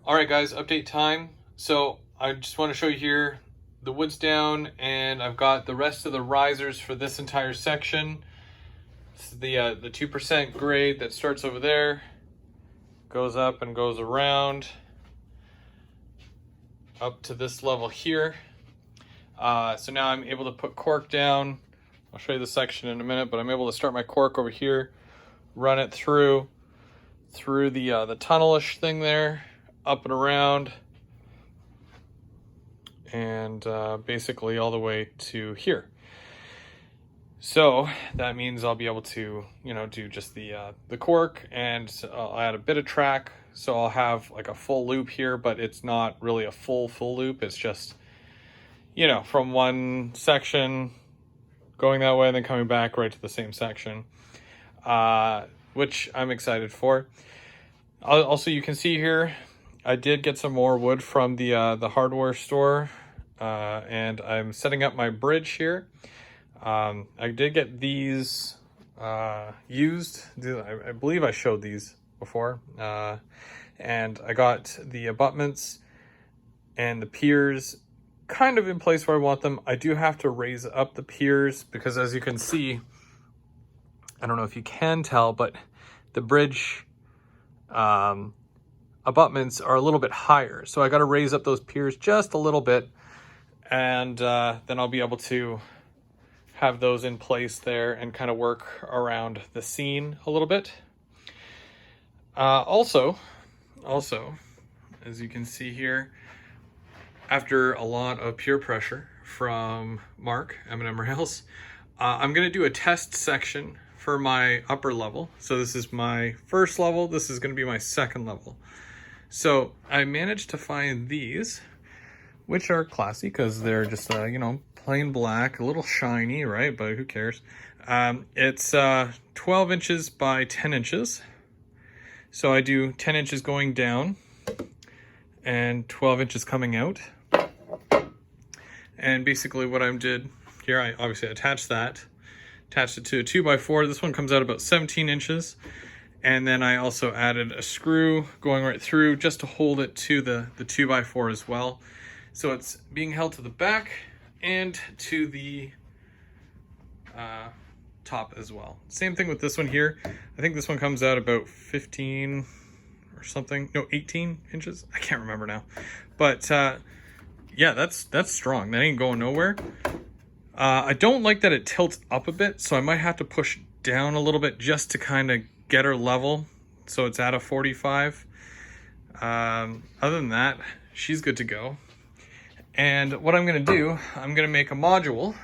All right, guys, update time. So I just want to show you here the wood's down, and I've got the rest of the risers for this entire section. This is the 2% grade that starts over there, goes up and goes around up to this level here. So now I'm able to put cork down. I'll show you the section in a minute, but I'm able to start my cork over here, run it through the tunnelish thing there, up and around, and basically all the way to here. So that means I'll be able to, do just the cork, and I'll add a bit of track. So I'll have like a full loop here, but it's not really a full loop. It's just, from one section going that way and then coming back right to the same section, which I'm excited for. Also, you can see here, I did get some more wood from the hardware store, and I'm setting up my bridge here. I did get these used. I believe I showed these before. And I got the abutments and the piers kind of in place where I want them. I do have to raise up the piers because, as you can see, I don't know if you can tell, but the bridge abutments are a little bit higher. So I got to raise up those piers just a little bit, and then I'll be able to have those in place there and kind of work around the scene a little bit. Also, as you can see here, after a lot of peer pressure from Mark, M&M Rails, I'm going to do a test section for my upper level. So this is my first level. This is going to be my second level. So I managed to find these, which are classy because they're just, plain black, a little shiny, right? But who cares? It's 12 inches by 10 inches. So I do 10 inches going down and 12 inches coming out. And basically what I did here, I obviously attached it to a 2x4. This one comes out about 17 inches. And then I also added a screw going right through just to hold it to the 2x4 as well. So it's being held to the back and to the top as well. Same thing with this one here. I think this one comes out about 15 or something. No, 18 inches. I can't remember now. But yeah, that's strong. That ain't going nowhere. I don't like that it tilts up a bit, so I might have to push down a little bit just to kind of get her level, so it's at a 45. Other than that, she's good to go. And what I'm going to do, I'm going to make a module,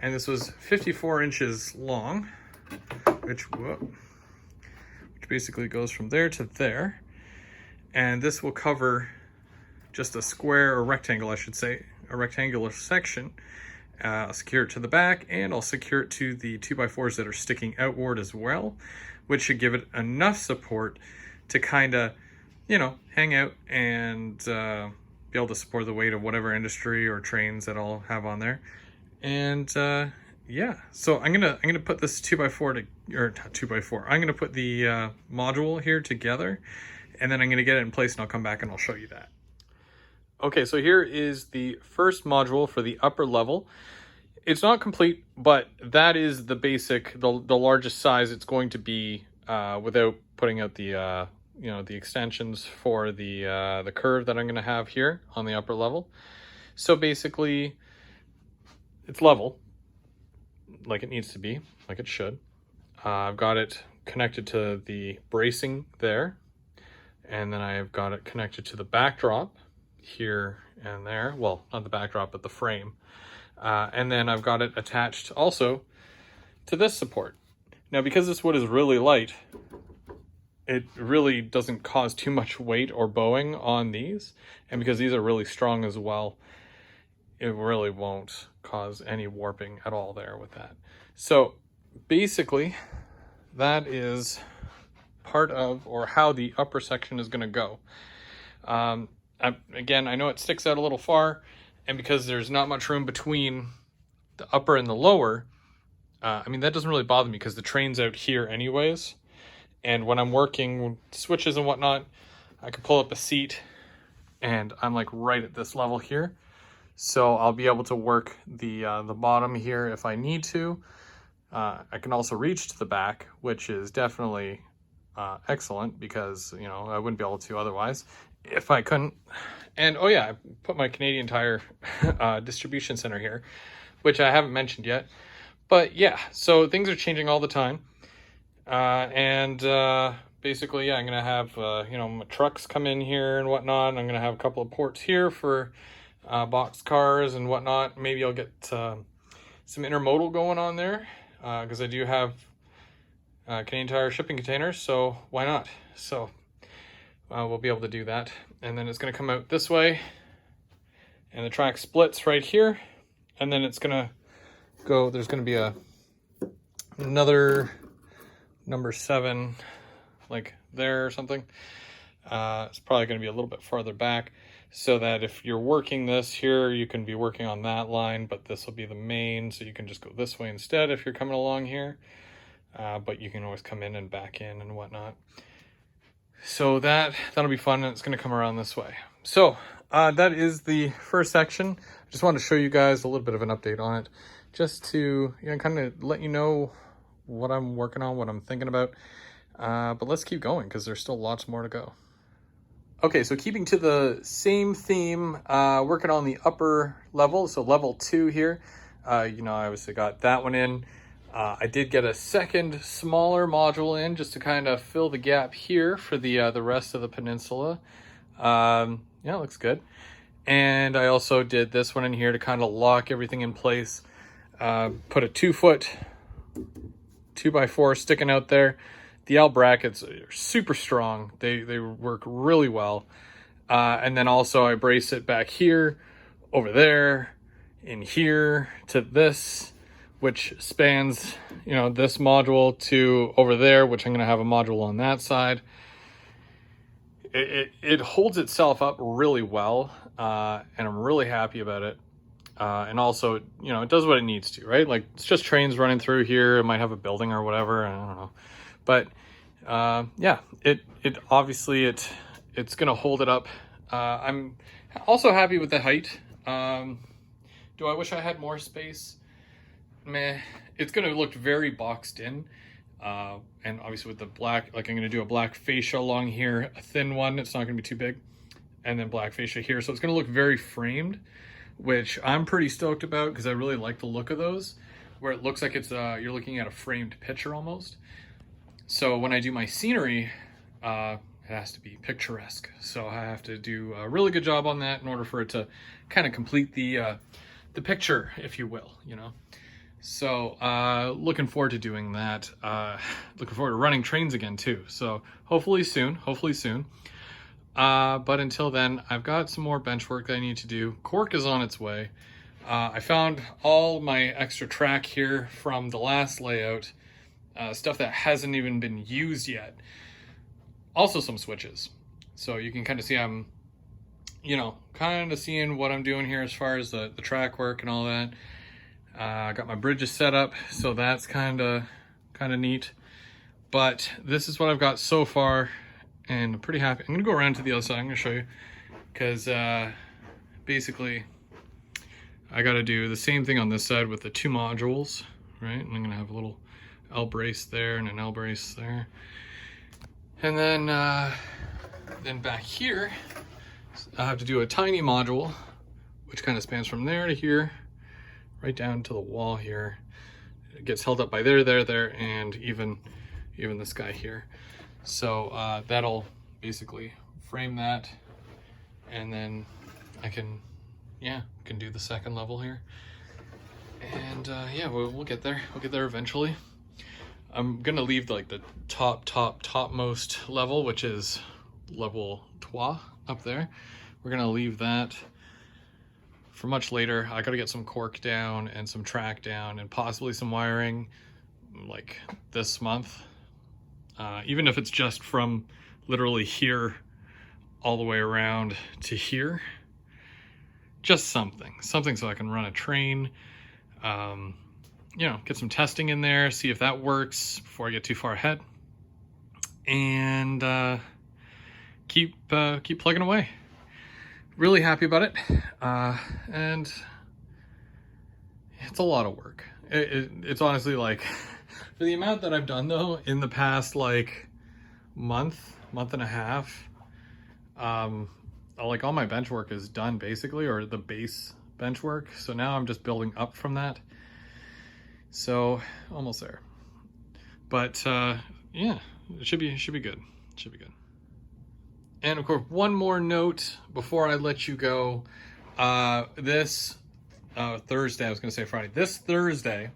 and this was 54 inches long, which basically goes from there to there, and this will cover just a square, or rectangle I should say, a rectangular section. I'll secure it to the back, and I'll secure it to the 2x4s that are sticking outward as well, which should give it enough support to kind of, hang out and be able to support the weight of whatever industry or trains that I'll have on there. And yeah, so I'm gonna put this 2x4 or not 2x4. I'm gonna put the module here together, and then I'm gonna get it in place, and I'll come back and I'll show you that. Okay, so here is the first module for the upper level. It's not complete, but that is the basic, the largest size it's going to be without putting out the the extensions for the curve that I'm going to have here on the upper level. So basically, it's level, like it needs to be, like it should. I've got it connected to the bracing there, and then I've got it connected to the backdrop here and there. Well, not the backdrop, but the frame. And then I've got it attached also to this support. Now, because this wood is really light, it really doesn't cause too much weight or bowing on these. And because these are really strong as well, it really won't cause any warping at all there with that. So basically, that is part of, or how the upper section is going to go. Again, I know it sticks out a little far, and because there's not much room between the upper and the lower, that doesn't really bother me because the train's out here anyways. And when I'm working switches and whatnot, I can pull up a seat, and I'm like right at this level here. So I'll be able to work the bottom here if I need to. I can also reach to the back, which is definitely excellent because, you know, I wouldn't be able to otherwise if I couldn't. And oh yeah, I put my Canadian Tire distribution center here, which I haven't mentioned yet. But yeah, so things are changing all the time. Basically, yeah, I'm going to have, you know, my trucks come in here and whatnot. I'm going to have a couple of ports here for box cars and whatnot. Maybe I'll get some intermodal going on there because I do have Canadian Tire shipping containers, so why not? So we'll be able to do that. And then it's going to come out this way, and the track splits right here, and then it's going to go, there's going to be another number 7 like there or something. It's probably going to be a little bit farther back, so that if you're working this here, you can be working on that line, but this will be the main, so you can just go this way instead if you're coming along here. But you can always come in and back in and whatnot. So that'll be fun, and it's going to come around this way. So that is the first section. I just wanted to show you guys a little bit of an update on it, just to, you know, kind of let you know what I'm working on, what I'm thinking about. But let's keep going because there's still lots more to go. Okay, so keeping to the same theme, working on the upper level, so level 2 here. You know, I obviously got that one in. I did get a second smaller module in just to kind of fill the gap here for the rest of the peninsula. Yeah, it looks good. And I also did this one in here to kind of lock everything in place. Put a 2-foot 2x4 sticking out there. The L brackets are super strong. They work really well. And then also I brace it back here, over there, in here to this, which spans, you know, this module to over there, which I'm going to have a module on that side. It holds itself up really well, and I'm really happy about it. And also, you know, it does what it needs to, right? Like, it's just trains running through here. It might have a building or whatever, I don't know. But yeah, it obviously it's gonna hold it up. I'm also happy with the height. Do I wish I had more space? Meh. It's gonna look very boxed in. And obviously with the black, like I'm gonna do a black fascia along here, a thin one, it's not gonna be too big, and then black fascia here. So it's gonna look very framed, which I'm pretty stoked about because I really like the look of those, where it looks like it's you're looking at a framed picture almost. So when I do my scenery, it has to be picturesque. So I have to do a really good job on that in order for it to kind of complete the picture, if you will, you know. So looking forward to doing that. Looking forward to running trains again too. So hopefully soon. But until then, I've got some more bench work that I need to do. Cork is on its way. I found all my extra track here from the last layout. Stuff that hasn't even been used yet. Also some switches. So you can kind of see I'm, you know, kind of seeing what I'm doing here as far as the track work and all that. I got my bridges set up, so that's kind of neat. But this is what I've got so far, and I'm pretty happy. I'm going to go around to the other side. I'm going to show you, because basically I got to do the same thing on this side with the 2 modules, right? And I'm going to have a little L brace there and an L brace there, and then back here I have to do a tiny module which kind of spans from there to here, right down to the wall here. It gets held up by there, and even this guy here. So that'll basically frame that, and then I can do the second level here, and yeah, we'll get there. We'll get there eventually. I'm gonna leave like the topmost level, which is level 3 up there. We're gonna leave that for much later. I gotta get some cork down and some track down and possibly some wiring like this month. Even if it's just from literally here all the way around to here. Just something so I can run a train. You know, get some testing in there, see if that works before I get too far ahead. And keep plugging away. Really happy about it, and it's a lot of work. It's honestly like, for the amount that I've done though in the past like month and a half, like all my bench work is done basically, or the base bench work. So now I'm just building up from that. So almost there. But yeah, it should be good. Should be good. And of course, one more note before I let you go. This Thursday, I was going to say Friday. This Thursday,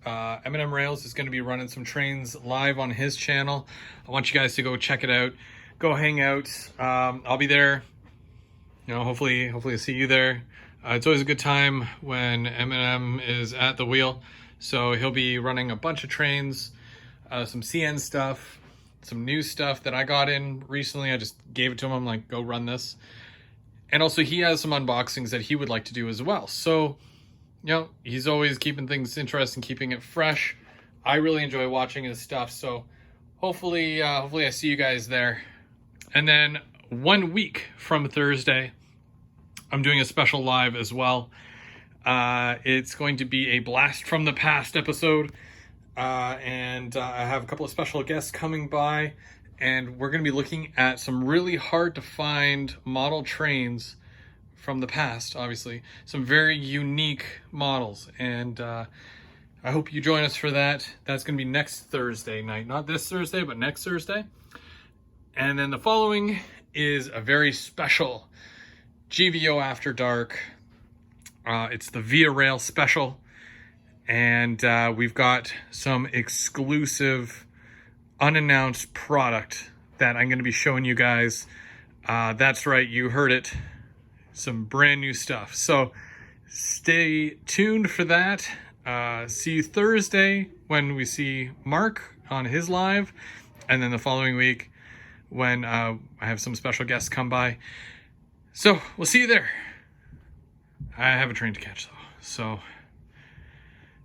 M&M Rails is going to be running some trains live on his channel. I want you guys to go check it out. Go hang out. I'll be there. You know, hopefully I see you there. It's always a good time when M&M is at the wheel. So he'll be running a bunch of trains, some CN stuff, some new stuff that I got in recently. I just gave it to him. I'm like, go run this. And also he has some unboxings that he would like to do as well. So, you know, he's always keeping things interesting, keeping it fresh. I really enjoy watching his stuff. So hopefully I see you guys there. And then 1 week from Thursday, I'm doing a special live as well. It's going to be a blast from the past episode. And I have a couple of special guests coming by, and we're going to be looking at some really hard to find model trains from the past, obviously. Some very unique models, and I hope you join us for that. That's going to be next Thursday night. Not this Thursday, but next Thursday. And then the following is a very special GVO After Dark. It's the Via Rail special. And we've got some exclusive, unannounced product that I'm going to be showing you guys. That's right, you heard it. Some brand new stuff. So stay tuned for that. See you Thursday when we see Mark on his live. And then the following week when I have some special guests come by. So we'll see you there. I have a train to catch though. So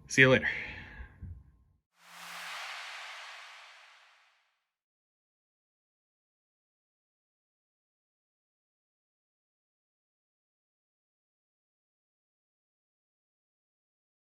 see you later.